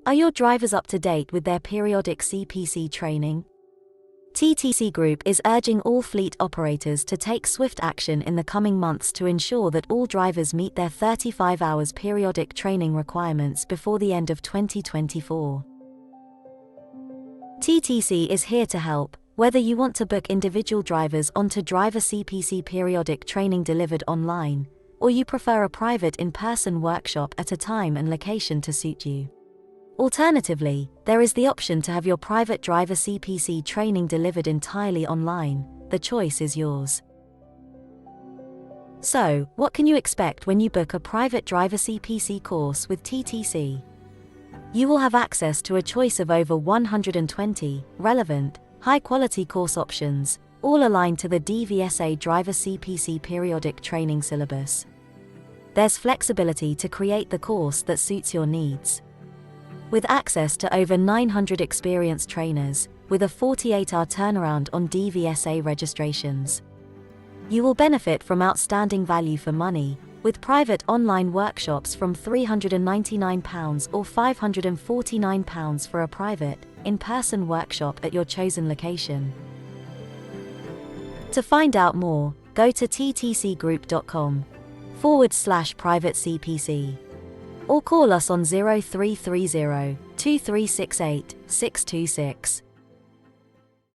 Are your drivers up to date with their periodic CPC training? TTC Group is urging all fleet operators to take swift action in the coming months to ensure that all drivers meet their 35 hours periodic training requirements before the end of 2024. TTC is here to help, whether you want to book individual drivers onto Driver CPC Periodic training delivered online, or you prefer a private in-person workshop at a time and location to suit you. Alternatively, there is the option to have your private Driver CPC training delivered entirely online. The choice is yours. So, what can you expect when you book a private Driver CPC course with TTC? You will have access to a choice of over 120 relevant, high-quality course options, all aligned to the DVSA Driver CPC Periodic training syllabus. There's flexibility to create the course that suits your needs. With access to over 900 experienced trainers, with a 48-hour turnaround on DVSA registrations. You will benefit from outstanding value for money, with private online workshops from £399 or £549 for a private, in-person workshop at your chosen location. To find out more, go to ttcgroup.com/private CPC. Or call us on 0330 2368 626.